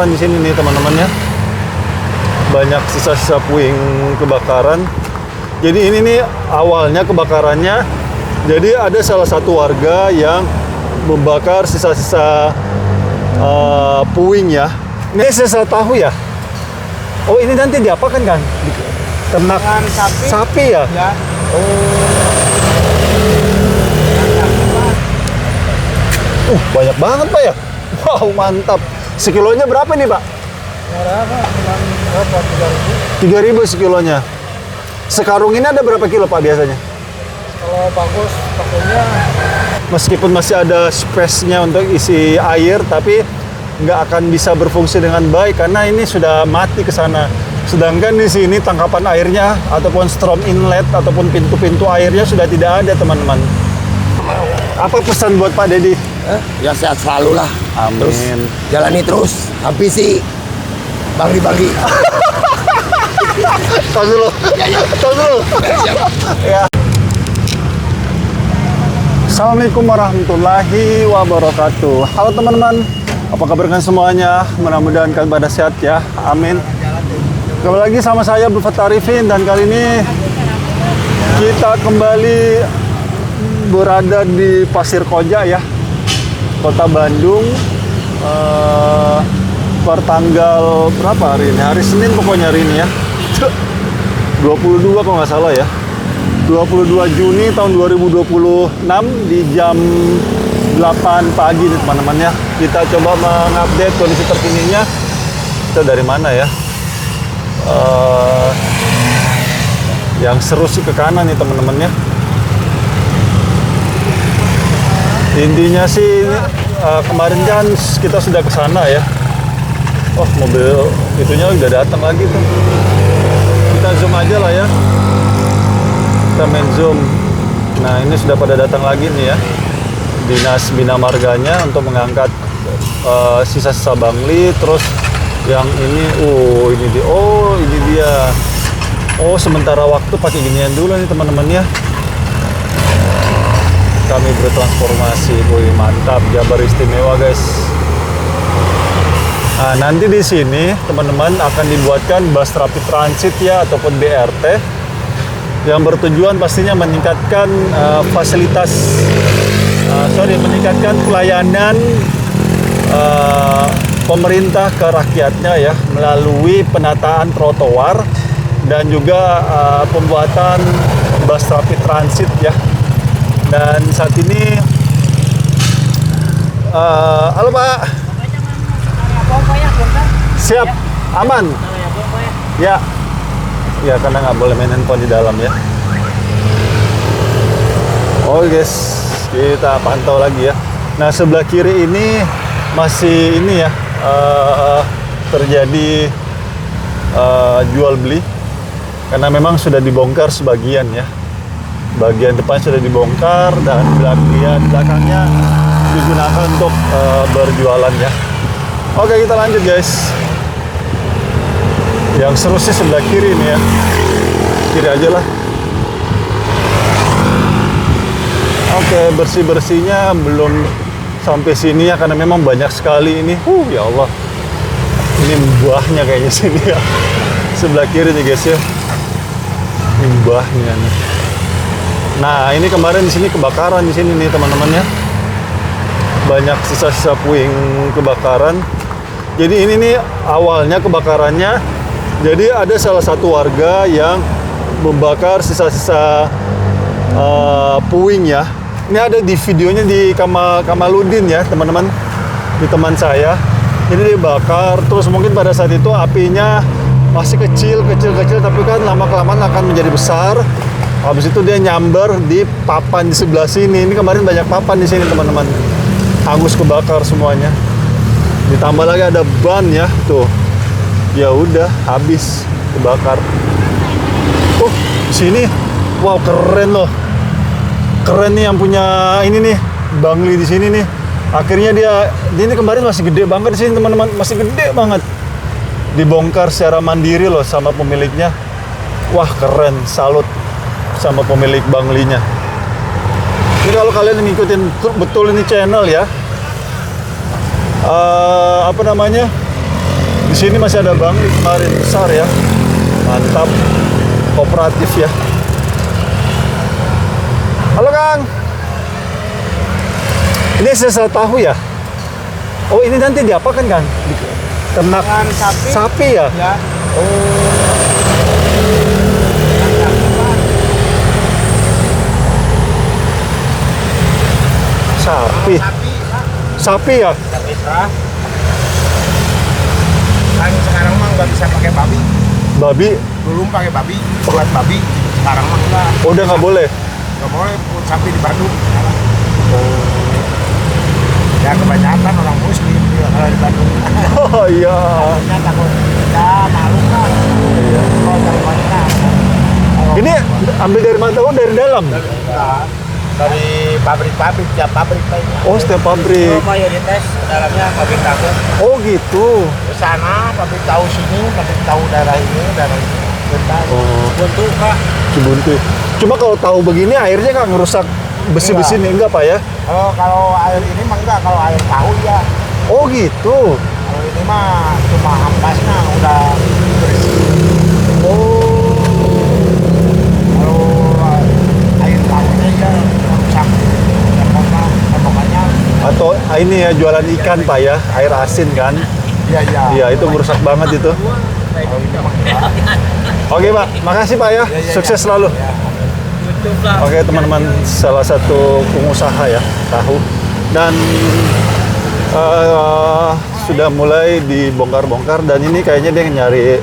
Di sini nih teman-teman ya, banyak sisa-sisa puing kebakaran. Jadi ini nih awalnya kebakarannya, jadi ada salah satu warga yang membakar sisa-sisa puing ya. Ini sisa tahu ya. Oh ini nanti diapakan kan? Ternak sapi ya? Ya. Banyak banget Pak ya. Wow mantap. Sekilonya berapa nih Pak? Berapa? Berapa? 3.000 sekilonya. Sekarung ini ada berapa kilo Pak biasanya? Kalau bagus pakainya Meskipun masih ada space-nya untuk isi air, tapi nggak akan bisa berfungsi dengan baik karena ini sudah mati ke sana. Sedangkan di sini tangkapan airnya ataupun strom inlet ataupun pintu-pintu airnya sudah tidak ada teman-teman. Apa pesan buat Pak Dedi? Ya sehat selalu lah. Amin. Terus jalani terus. Habisi bagi-bagi. Tos dulu. Tos dulu. Ya. Assalamualaikum warahmatullahi wabarakatuh. Halo teman-teman, apa kabar kalian semuanya? Mudah-mudahan kalian pada sehat ya. Amin. Kembali lagi sama saya Abdul Fattah Arifin, dan kali ini kita kembali berada di Pasir Koja ya, Kota Bandung. Pertanggal berapa hari ini? Hari Senin pokoknya hari ini ya. 22 kalau nggak salah ya. 22 Juni tahun 2026 di jam 8 pagi nih teman-teman ya. Kita coba mengupdate kondisi terkininya. Kita dari mana ya? Yang seru sih ke kanan nih teman-teman ya. Intinya sih kemarin kan kita sudah ke sana ya. Oh mobil itunya udah datang lagi tuh. Kita zoom aja lah ya. Kita main zoom. Nah ini sudah pada datang lagi nih ya, Dinas Bina Marganya untuk mengangkat sisa-sisa bangli. Terus yang ini, ini dia. Oh sementara waktu pakai ginian dulu nih teman-teman ya. Kami bertransformasi, wih mantap, Jabar istimewa guys. Nah nanti di sini teman-teman akan dibuatkan bus rapid transit ya ataupun BRT yang bertujuan pastinya meningkatkan meningkatkan pelayanan pemerintah ke rakyatnya ya, melalui penataan trotoar dan juga pembuatan bus rapid transit ya. Dan saat ini halo Pak. Siap, aman. Ya. Ya karena nggak boleh main handphone di dalam ya. Oh guys, kita pantau lagi ya. Nah sebelah kiri ini masih ini ya, terjadi jual beli karena memang sudah dibongkar sebagian ya. Bagian depan sudah dibongkar dan belakangnya digunakan untuk berjualan ya. Oke kita lanjut guys. Yang seru sih sebelah kiri nih ya. Kiri aja lah. Oke, bersih-bersihnya belum sampai sini ya, karena memang banyak sekali ini. Ya Allah. Ini buahnya kayaknya sini ya. Sebelah kiri nih guys ya. Ini buahnya nih. Nah, ini kemarin di sini kebakaran di sini nih teman-teman ya. Banyak sisa-sisa puing kebakaran. Jadi ini nih awalnya kebakarannya, jadi ada salah satu warga yang membakar sisa-sisa puing ya. Ini ada di videonya di Kamaludin ya teman-teman, di teman saya. Ini dibakar, terus mungkin pada saat itu apinya masih kecil, tapi kan lama-kelamaan akan menjadi besar. Habis itu dia nyamber di papan di sebelah sini. Ini kemarin banyak papan di sini teman-teman. Hangus kebakar semuanya. Ditambah lagi ada ban ya, tuh. Ya udah habis kebakar. Oh, di sini. Wow, keren loh. Keren nih yang punya ini nih, bangli di sini nih. Akhirnya dia ini kemarin masih gede banget di sini teman-teman, masih gede banget. Dibongkar secara mandiri loh sama pemiliknya. Wah, keren, salut sama pemilik banglinya. Ini kalau kalian ngikutin betul ini channel ya, Di sini masih ada Bangli kemarin besar ya. Mantap. Kooperatif ya. Halo Kang. Ini sisa tahu ya? Oh ini nanti diapakan Kang? Ternak Dengan sapi. sapi ya? Ya. Sapi. Sapi ya? Sapi perah. Kan sekarang mah nggak bisa pakai babi. Babi? Dulu pakai babi, buat babi. Sekarang mah enggak. Oh, udah nggak boleh? Nggak boleh pun sapi di Bandung. Ya kebanyakan orang muslim kalau di Bandung. Oh iya. Ya takut ya malu kan. Iya. Kalau dari mana? Ini ambil dari mana? Oh dari dalam? Dari pabrik-pabrik, ya pabrik lainnya. Oh setiap pabrik. Mayoritas dalamnya pabrik tahu. Oh gitu. Ke sana pabrik tahu sini, pabrik tahu daerah ini. Bentar. Oh. Untuk Pak. Cibuntu. Cuma kalau tahu begini airnya nggak ngerusak besi-besi nih enggak Pak ya? Kalau air ini mah enggak, kalau air tahu ya. Oh gitu. Kalau ini mah cuma ampasnya udah bersih. Oh. Kalau air tahunya ya rusak. Ya karena pokoknya Atau ini ya jualan ikan Pak ya, air asin kan? iya iya. Iya itu merusak banget itu. Kalau ini mah enggak. Oke Pak, makasih Pak ya. Sukses selalu. Oke teman-teman, salah satu pengusaha ya tahu dan sudah mulai dibongkar-bongkar dan ini kayaknya dia nyari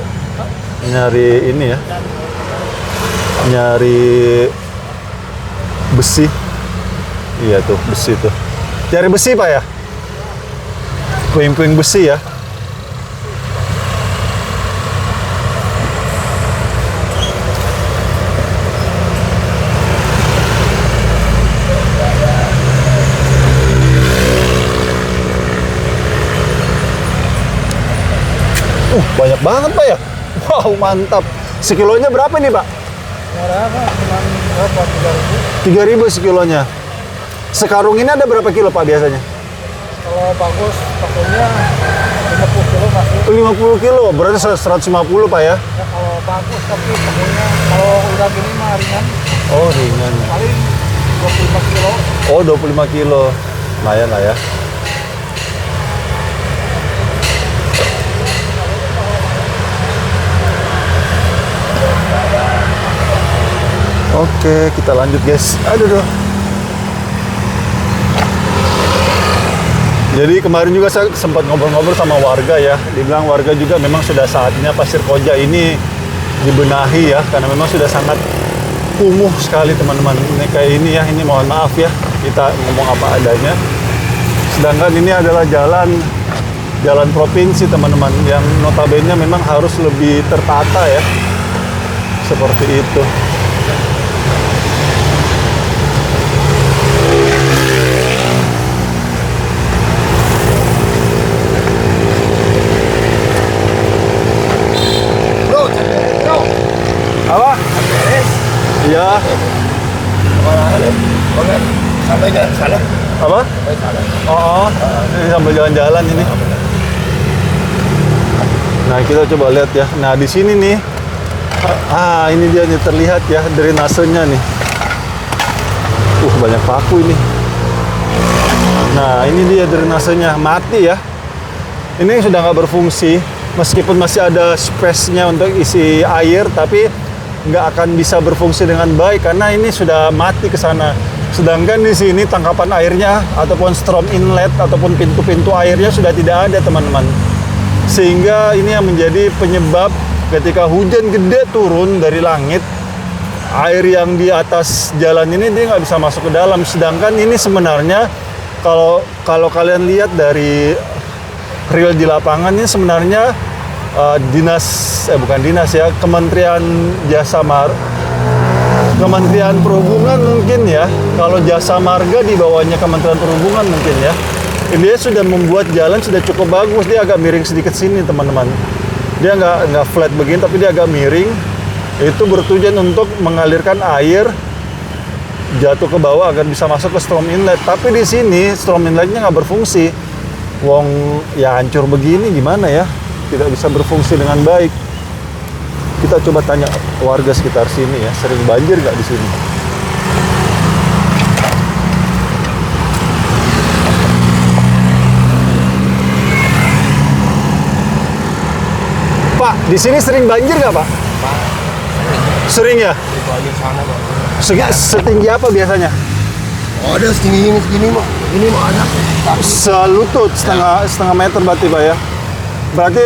ini ya, nyari besi. Iya tuh besi tuh. Cari besi Pak ya, puing-puing besi ya. Banyak banget Pak ya. Wow mantap. Sekilonya berapa nih Pak? Berapa? Cuma berapa? 3.000. 3.000 sekilonya. Sekarung ini ada berapa kilo Pak biasanya? Kalau bagus pakunya 50 kilo masuk. 50 kilo, berarti 150 Pak ya? Ya, kalau bagus tapi pakunya kalau udah gini mah ringan Oh ringan. paling 25 kilo. Oh 25 kilo. Lumayan lah ya. Oke, kita lanjut guys. Aduh. Jadi kemarin juga saya sempat ngobrol-ngobrol sama warga ya. Dibilang warga juga memang sudah saatnya Pasir Koja ini dibenahi ya. Karena memang sudah sangat kumuh sekali teman-teman. Ini kayak ini ya, ini mohon maaf ya. Kita ngomong apa adanya. Sedangkan ini adalah jalan provinsi teman-teman. Yang notabene memang harus lebih tertata ya. Seperti itu. Apa? Iya. Sampai ke sana. Apa? Sampai sana. Oh, ini sambil jalan-jalan ini. Nah, kita coba lihat ya. Nah, di sini nih. Ini dia nih terlihat ya drainasenya nih. Banyak paku ini. Nah, ini dia drainasenya mati ya. Ini sudah nggak berfungsi. Meskipun masih ada space-nya untuk isi air, tapi nggak akan bisa berfungsi dengan baik karena ini sudah mati ke sana. Sedangkan di sini tangkapan airnya ataupun strom inlet ataupun pintu-pintu airnya sudah tidak ada teman-teman. Sehingga ini yang menjadi penyebab ketika hujan gede turun dari langit, air yang di atas jalan ini dia nggak bisa masuk ke dalam. Sedangkan ini sebenarnya kalau kalian lihat dari real di lapangan ini sebenarnya Kementerian Perhubungan mungkin ya. Kalau Jasa Marga di bawahnya Kementerian Perhubungan mungkin ya. Dia sudah membuat jalan sudah cukup bagus. Dia agak miring sedikit sini teman-teman. Dia nggak flat begini tapi dia agak miring. Itu bertujuan untuk mengalirkan air jatuh ke bawah agar bisa masuk ke strom inlet. Tapi di sini strom inletnya nggak berfungsi. Wong ya hancur begini gimana ya? tidak bisa berfungsi dengan baik. Kita coba tanya warga sekitar sini ya, sering banjir nggak di sini? Pak, di sini sering banjir nggak Pak? Sering ya? Itu aja sana Pak. Setinggi apa biasanya? Oh, ada segini mah. Ini mah ada. Selutut, setengah meter berarti Pak ya? Berarti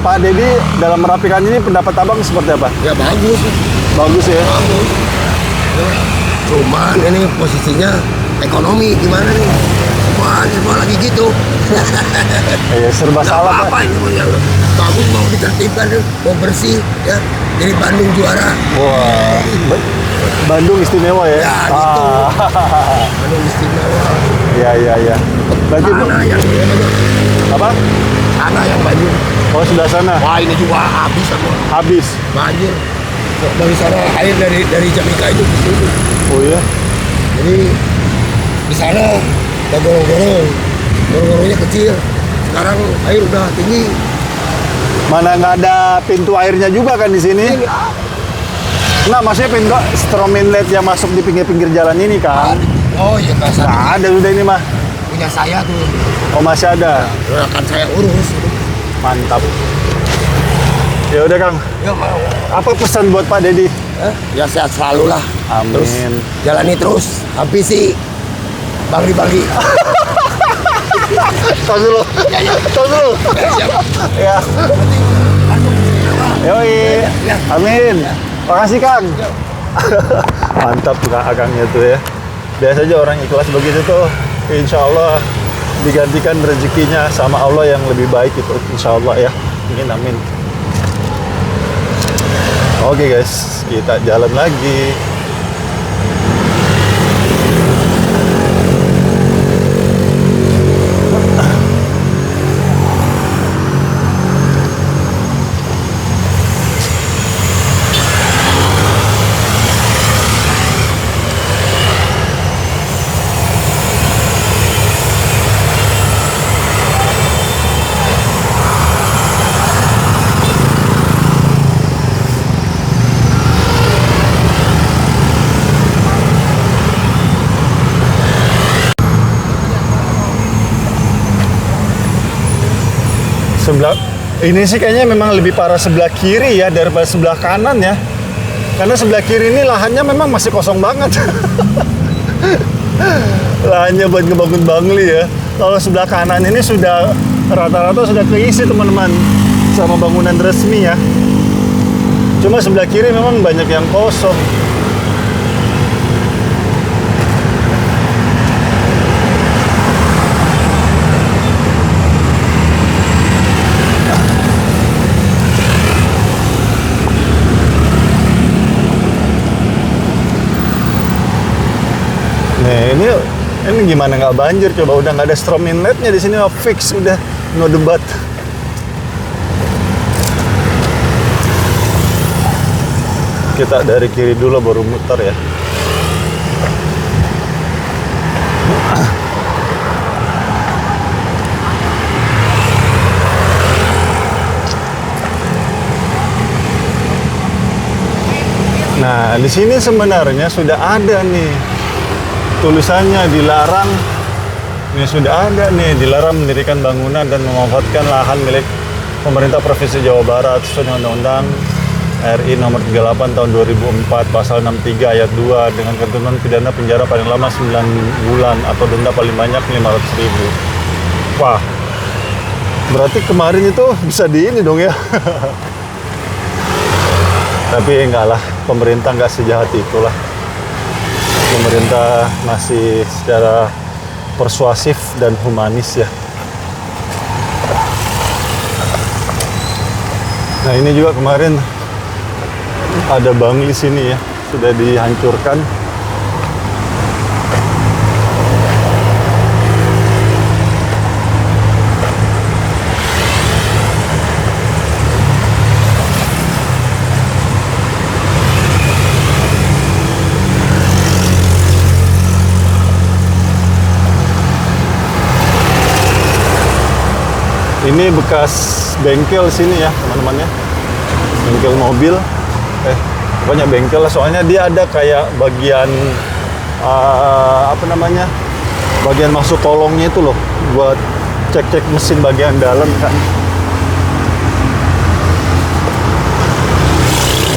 Pak Dedi dalam merapikan ini pendapat abang seperti apa? Ya bagus. Bagus ya? Bagus. Cuman ini posisinya ekonomi gimana nih? Semua lagi gitu. Iya, serba Nggak salah Pak. apa-apa ini mah yang bagus mau ditertibkan, mau bersih ya. Jadi Bandung juara. Wah, Bandung istimewa ya? Ya, gitu. Bandung istimewa. Iya. Berarti Bu, Sana yang apa? sana yang banjir. Oh, sebelah sana. Wah ini juga habis sama Habis. banjir. Dari sana air dari Jamika itu ke sini. Oh iya? Jadi di sana ada gorong-gorongnya kecil. Sekarang air udah tinggi. Mana nggak ada pintu airnya juga kan di sini? Nah, maksudnya pintu strom inlet yang masuk di pinggir-pinggir jalan ini kan? Oh iya nggak Nggak salah. ada udah ini mah. Punya saya tuh. Oh, masih ada. Akan saya urus. Mantap. Ya udah Kang. Ya mau. Apa pesan buat Pak Dedi? Ya sehat selalu lah. Amin. Terus jalani terus. Habisi bagi-bagi. Tos dulu. Tos dulu. Ya. Yoi. Amin. Makasih Kang. Mantap tuh Kangnya tuh ya. Biasanya orang ikhlas begitu tuh, insya Allah digantikan rezekinya sama Allah yang lebih baik itu, insya Allah ya. Amin. Oke guys, kita jalan lagi. Sebelah ini sih kayaknya memang lebih parah sebelah kiri ya daripada sebelah kanan ya. Karena sebelah kiri ini lahannya memang masih kosong banget. Lahannya buat ngebangun bangli ya. Kalau sebelah kanan ini sudah rata-rata sudah keisi teman-teman sama bangunan resmi ya. Cuma sebelah kiri memang banyak yang kosong. Nih, ini gimana nggak banjir coba, udah nggak ada strom inletnya di sini, fix udah, no debat. Kita dari kiri dulu baru muter ya. Nah, di sini sebenarnya sudah ada nih tulisannya, dilarang. Ini sudah ada nih, dilarang mendirikan bangunan dan memanfaatkan lahan milik pemerintah Provinsi Jawa Barat sesuai dengan Undang-Undang RI Nomor 38 Tahun 2004 Pasal 63 Ayat 2 dengan ketentuan pidana penjara paling lama 9 bulan atau denda paling banyak 500.000. Wah, berarti kemarin itu bisa di ini dong ya. Tapi enggak lah, pemerintah nggak sejahat itulah. Pemerintah masih secara persuasif dan humanis ya. Nah, ini juga kemarin ada bangli sini ya, sudah dihancurkan. Ini bekas bengkel sini ya teman-teman ya. Bengkel mobil. Pokoknya bengkel lah, soalnya dia ada kayak bagian apa namanya? Bagian masuk kolongnya itu loh, buat cek-cek mesin bagian dalam kan.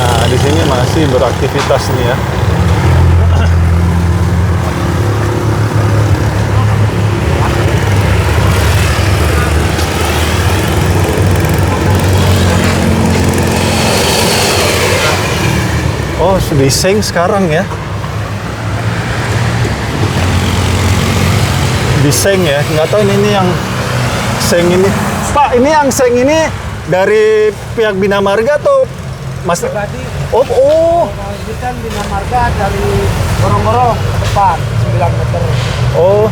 Nah, di sini masih beraktivitas nih ya. Oh, sudah diseng sekarang ya. Diseng ya, nggak tahu ini yang seng ini. Pak, ini yang seng ini dari pihak Bina Marga atau Mas? Pribadi. Oh. Ini kan Bina Marga dari gorong-gorong ke depan 9 meter. Oh.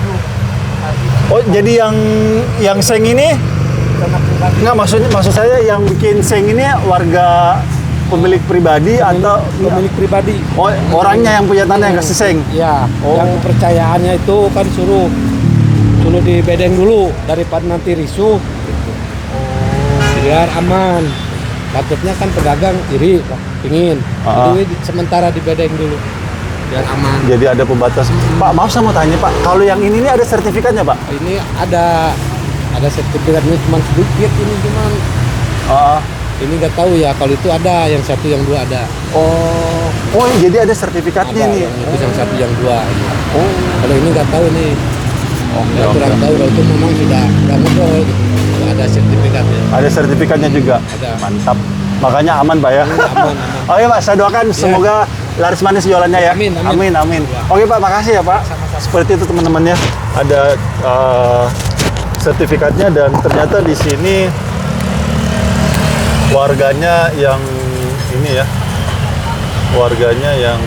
Oh, jadi yang seng ini Karena pribadi. nggak, maksud saya yang bikin seng ini warga pemilik pribadi atau Pemilik pribadi. oh, orangnya yang punya tanah yang kasih seng. Ya, Oh. yang kepercayaannya itu kan suruh di bedeng dulu daripada nanti risuh. Biar aman. Takutnya kan pedagang iri, pingin. Jadi sementara di bedeng dulu biar aman. Jadi ada pembatas. Pak, maaf saya mau tanya Pak, kalau yang ini ada sertifikatnya Pak? Ini ada sertifikatnya cuma sedikit, ini cuma ini nggak tahu ya, kalau itu ada, yang satu yang dua ada. Oh, jadi ada sertifikatnya Ada, nih. yang itu yang satu yang dua. Oh, Kalau ini nggak tahu nih. Ya, kurang tahu, kalau itu memang sudah ngobrol gitu. Ada sertifikatnya. ada sertifikatnya juga. Ada. Mantap. Makanya aman Pak ya. Aman. Oke Pak, saya doakan semoga laris manis jualannya ya. Amin. Amin. Oke Pak, makasih ya Pak. Seperti itu teman-teman ya. Ada sertifikatnya dan ternyata di sini warganya yang ini ya. Warganya yang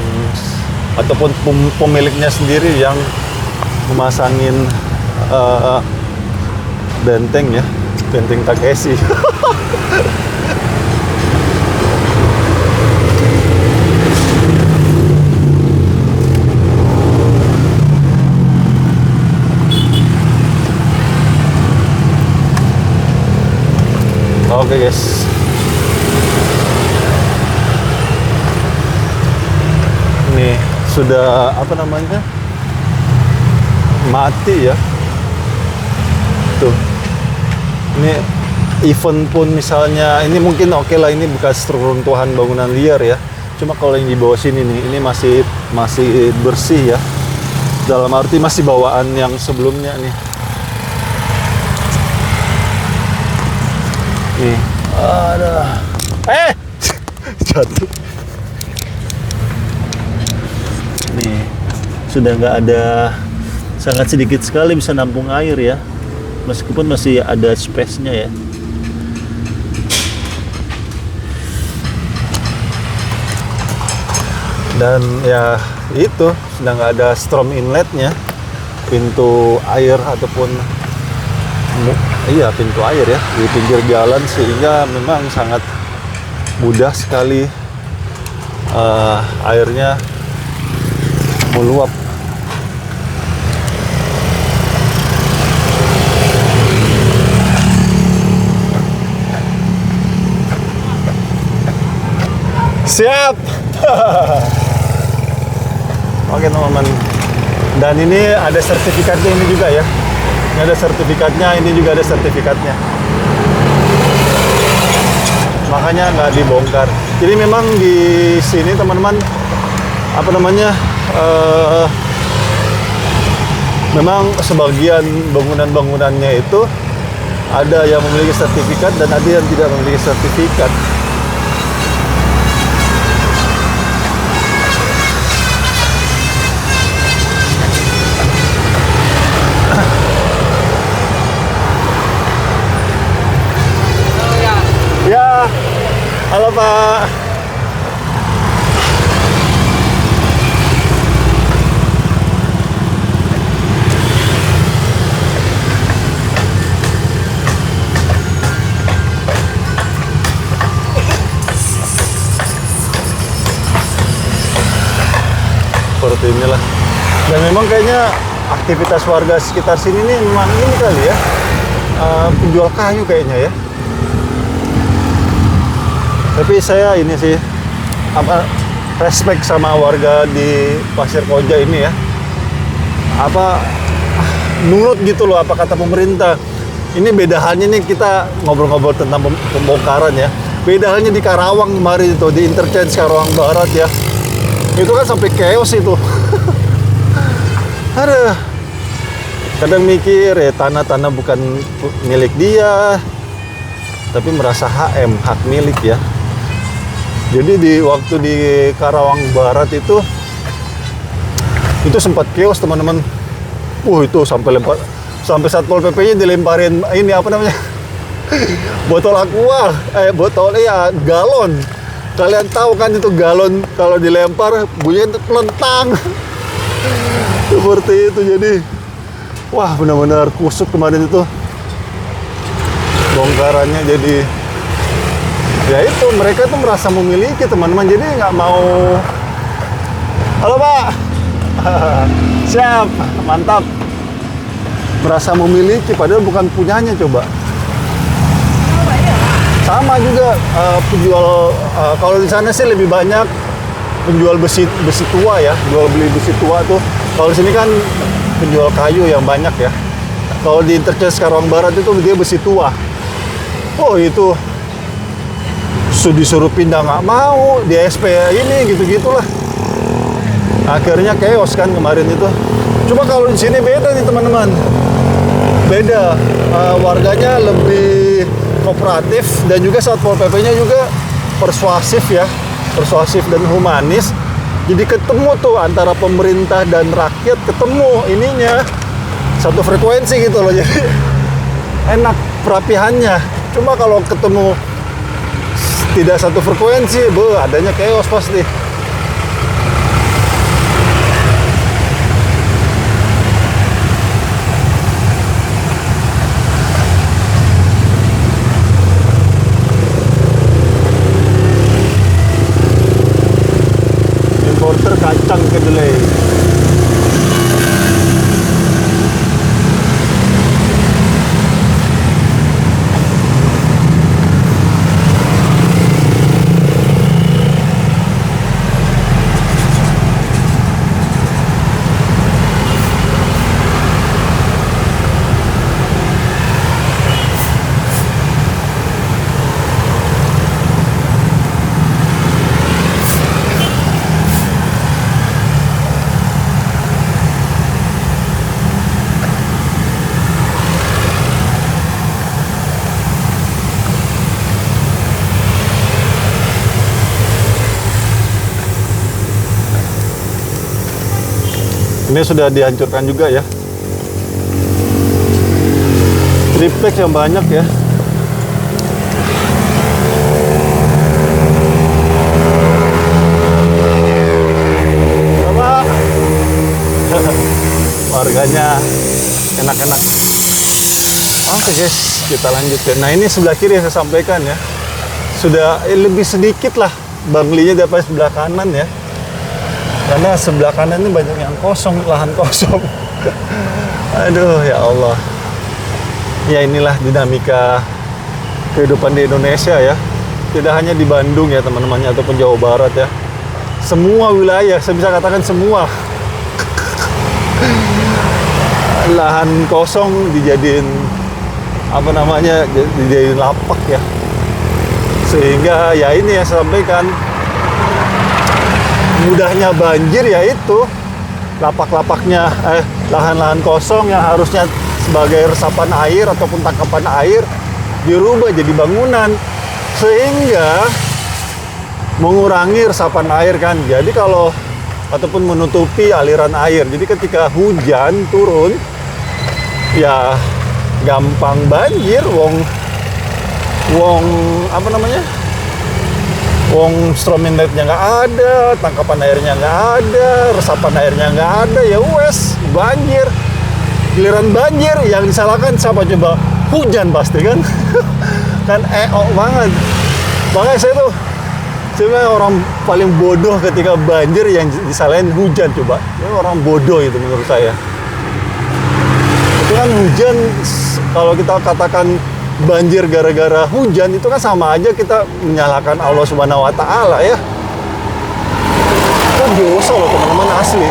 ataupun pemiliknya sendiri yang memasangin benteng ya. Benteng Takeshi. Oke guys. Nih sudah apa namanya? Mati ya. Tuh. Ini event pun misalnya ini mungkin oke lah, ini bekas reruntuhan bangunan liar ya. Cuma kalau yang di bawah sini nih ini masih bersih ya. Dalam arti masih bawaan yang sebelumnya nih. Nih, ada. Jatuh. Nih, sudah nggak ada, sangat sedikit sekali bisa nampung air ya. Meskipun masih ada space-nya ya. Dan ya itu, sudah nggak ada storm inletnya. Pintu air ataupun iya, pintu air ya di pinggir jalan, sehingga memang sangat mudah sekali airnya meluap. Siap. Oke teman-teman. Dan ini ada sertifikatnya ini juga ya. Ini ada sertifikatnya, ini juga ada sertifikatnya. Makanya nggak dibongkar. Jadi memang di sini teman-teman, apa namanya, memang sebagian bangunan-bangunannya itu ada yang memiliki sertifikat dan ada yang tidak memiliki sertifikat. Ya, halo Pak. Seperti inilah. Dan memang kayaknya aktivitas warga sekitar sini nih memang ini kali ya, penjual kayu kayaknya ya. Tapi saya ini sih apa respect sama warga di Pasir Koja ini ya. Apa nurut gitu loh apa kata pemerintah. Ini beda halnya nih kita ngobrol-ngobrol tentang pembongkaran ya. Beda halnya di Karawang kemarin itu di interchange Karawang Barat ya. Itu kan sampai chaos itu. Aduh. Kadang mikir ya tanah-tanah bukan milik dia, tapi merasa HM, hak milik ya. Jadi di waktu di Karawang Barat itu sempat chaos teman-teman. Itu sampai Satpol PP-nya dilemparin ini apa namanya? Botol aqua, galon. Kalian tahu kan itu galon kalau dilempar bunyinya pelentang. Seperti itu jadi wah benar-benar kusut kemarin itu bongkarannya. Jadi ya itu mereka tuh merasa memiliki teman-teman, jadi nggak mau. Halo Pak. Siap, mantap. Merasa memiliki padahal bukan punyanya coba. Sama juga penjual kalau di sana sih lebih banyak penjual besi tua ya, jual beli besi tua tuh. Kalau di sini kan penjual kayu yang banyak ya. Kalau di interchange Karawang Barat itu dia besi tua. Oh itu disuruh pindah nggak mau, di SP ini gitu-gitulah. Akhirnya chaos kan kemarin itu. Coba kalau di sini beda nih teman-teman. Beda, warganya lebih kooperatif dan juga Satpol PP-nya juga persuasif ya, persuasif dan humanis. Jadi ketemu tuh antara pemerintah dan rakyat, ketemu ininya satu frekuensi gitu loh. Jadi enak perapihannya. Cuma kalau ketemu tidak satu frekuensi, adanya chaos pasti. Importer kacang kedelai. Ini sudah dihancurkan juga ya. Triplex yang banyak ya. Coba. Warganya enak-enak. Oke guys, kita lanjutkan. Nah ini sebelah kiri yang saya sampaikan ya. Sudah lebih sedikit lah Banglinya daripada sebelah kanan ya. Karena sebelah kanan ini banyak yang kosong, lahan kosong. Aduh, ya Allah. Ya inilah dinamika kehidupan di Indonesia ya. Tidak hanya di Bandung ya teman-teman, ataupun Jawa Barat ya. Semua wilayah, saya bisa katakan semua. Lahan kosong dijadiin apa namanya, dijadiin lapak ya. Sehingga ya ini yang saya sampaikan, mudahnya banjir yaitu lapak-lapaknya lahan-lahan kosong yang harusnya sebagai resapan air ataupun tangkapan air dirubah jadi bangunan sehingga mengurangi resapan air kan. Jadi kalau ataupun menutupi aliran air. Jadi ketika hujan turun ya gampang banjir. Wong apa namanya? Wong stromin netnya nggak ada, tangkapan airnya nggak ada, resapan airnya nggak ada, ya wes banjir. Giliran banjir yang disalahkan siapa coba? Hujan pasti kan. Kan banget. Makanya saya tuh sebenarnya orang paling bodoh ketika banjir yang disalahin hujan coba. Ya, orang bodoh itu menurut saya. Itu kan hujan kalau kita katakan banjir gara-gara hujan, itu kan sama aja kita menyalahkan Allah Subhanahu wa taala ya. Itu dosa loh teman-teman, asli.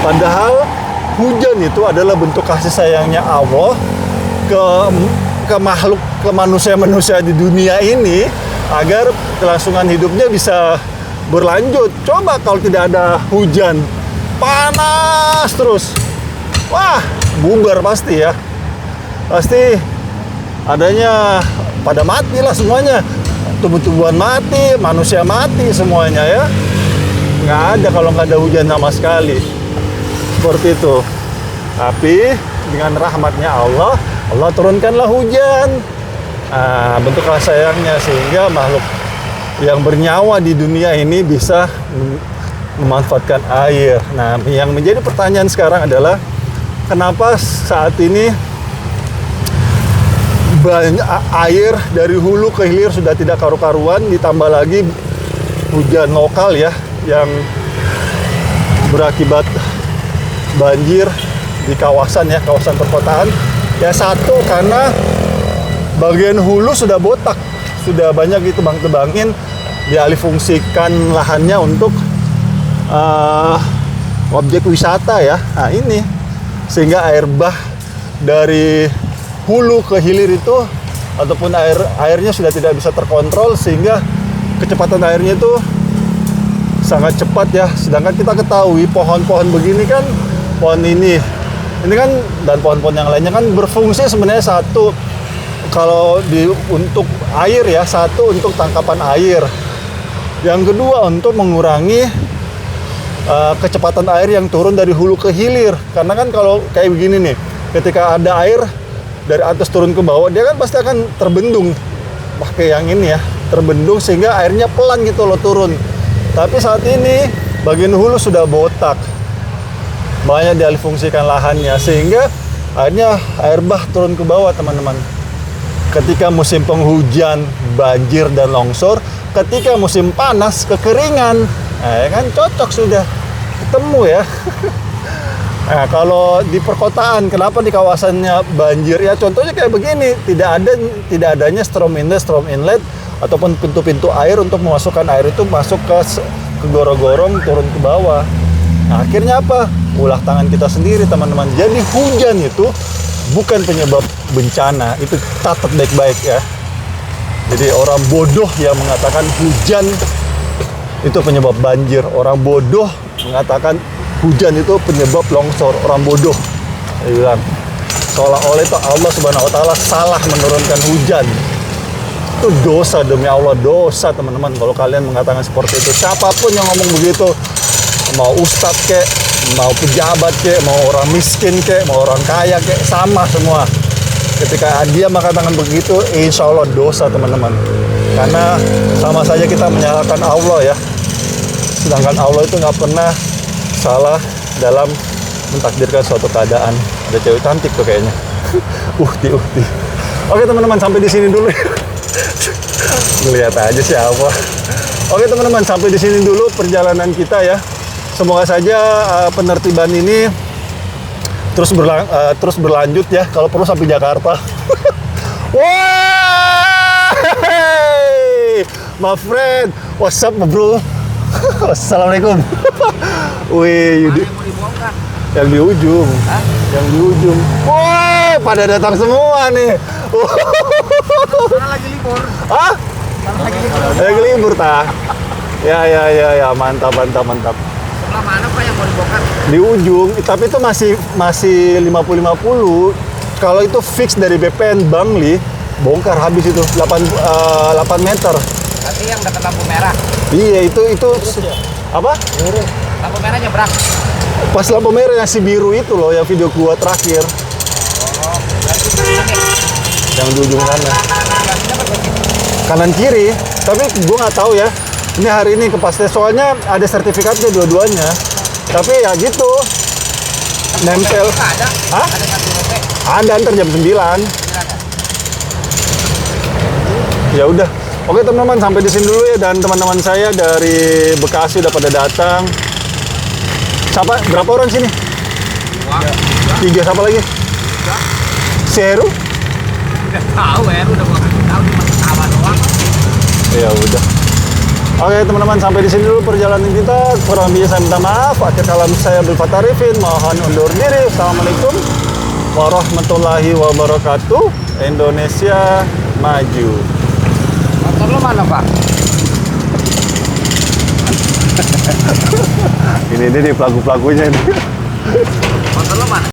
Padahal hujan itu adalah bentuk kasih sayangnya Allah ke makhluk, ke manusia-manusia di dunia ini agar kelangsungan hidupnya bisa berlanjut. Coba kalau tidak ada hujan, panas terus, wah bubar pasti ya. Pasti adanya pada mati lah semuanya, tumbuh-tumbuhan mati, manusia mati semuanya ya. Nggak ada kalau nggak ada hujan sama sekali. Seperti itu. Tapi dengan rahmatnya Allah, Allah turunkanlah hujan. Bentuk kasih sayangnya sehingga makhluk yang bernyawa di dunia ini bisa memanfaatkan air. Nah, yang menjadi pertanyaan sekarang adalah kenapa saat ini banyak air dari hulu ke hilir sudah tidak karu-karuan, ditambah lagi hujan lokal ya yang berakibat banjir di kawasan perkotaan. Ya, satu karena bagian hulu sudah botak, sudah banyak ditebang-tebangin, dialihfungsikan lahannya untuk objek wisata ya. Nah ini sehingga air bah dari hulu ke hilir itu ataupun airnya sudah tidak bisa terkontrol, sehingga kecepatan airnya itu sangat cepat ya. Sedangkan kita ketahui pohon-pohon begini kan, pohon ini kan dan pohon-pohon yang lainnya kan berfungsi sebenarnya satu kalau untuk air ya, satu untuk tangkapan air, yang kedua untuk mengurangi kecepatan air yang turun dari hulu ke hilir. Karena kan kalau kayak begini nih, ketika ada air dari atas turun ke bawah, dia kan pasti akan terbendung pakai yang ini ya, terbendung sehingga airnya pelan gitu loh turun. Tapi saat ini bagian hulu sudah botak, banyak dialihfungsikan lahannya sehingga akhirnya air bah turun ke bawah teman-teman. Ketika musim penghujan banjir dan longsor, ketika musim panas kekeringan, ya kan cocok sudah ketemu ya. Nah, kalau di perkotaan, kenapa di kawasannya banjir? Ya contohnya kayak begini, tidak adanya storm inlet ataupun pintu-pintu air untuk memasukkan air itu masuk ke gorong-gorong turun ke bawah. Nah, akhirnya apa? Ulah tangan kita sendiri teman-teman. Jadi hujan itu bukan penyebab bencana, itu catat baik-baik ya. Jadi orang bodoh yang mengatakan hujan itu penyebab banjir, orang bodoh mengatakan hujan itu penyebab longsor, orang bodoh. Dia bilang seolah-olah itu Allah Subhanahu wa taala salah menurunkan hujan. Itu dosa, demi Allah dosa teman-teman kalau kalian mengatakan seperti itu. Siapapun yang ngomong begitu, mau ustadz kek, mau pejabat kek, mau orang miskin kek, mau orang kaya kek, sama semua. Ketika dia mengatakan begitu, insya Allah dosa teman-teman. Karena sama saja kita menyalahkan Allah ya. Sedangkan Allah itu nggak pernah salah dalam mentakdirkan suatu keadaan. Ada cewek cantik tuh kayaknya. Uhti. Oke teman-teman, sampai di sini dulu. Ngeliat aja siapa. Oke teman-teman, sampai di sini dulu perjalanan kita ya. Semoga saja penertiban ini terus berlanjut ya. Kalau perlu sampai Jakarta. Wah, my friend, what's up bro? Assalamualaikum. Wih, yang di ujung. Hah? Yang di ujung. Wah, pada datang semua nih. Karena lagi libur. Hah? Karena lagi libur. Lagi libur tah. Ya, mantap. Sebelah mana Pak yang mau dibongkar? Di ujung, tapi itu masih 50-50. Kalau itu fix dari BPN Bangli, bongkar habis itu 8 meter. Berarti yang dekat lampu merah. Iya, itu apa? Lampu merah nyebrang. Pas lampu merah yang si biru itu loh, yang video gua terakhir. Oh, berarti ini. Yang di ujung sana. Berarti Kanan kiri, tapi gua nggak tahu ya. Ini hari ini kepastian, soalnya ada sertifikatnya dua-duanya. Tapi ya gitu, nempel. ada. Hah? Ada satu BP. Ada ntar jam 9. Ya udah. Oke teman-teman, sampai di sini dulu ya, dan teman-teman saya dari Bekasi udah pada datang. Siapa? Berapa orang sini? Wah. 3, siapa lagi? Si Heru? Udah tahu ya, udah gua kasih tahu cuma ketawa doang. Ya udah. Oke teman-teman, sampai di sini dulu perjalanan kita. Kurang lebihnya saya minta maaf. Akhir kalam saya Abdul Fattah Arifin. Mohon undur diri. Assalamualaikum warahmatullahi wabarakatuh. Indonesia maju. Motor lu mana, Pak? Ini dia nih pelaku-pelakunya ini. Motor lu mana?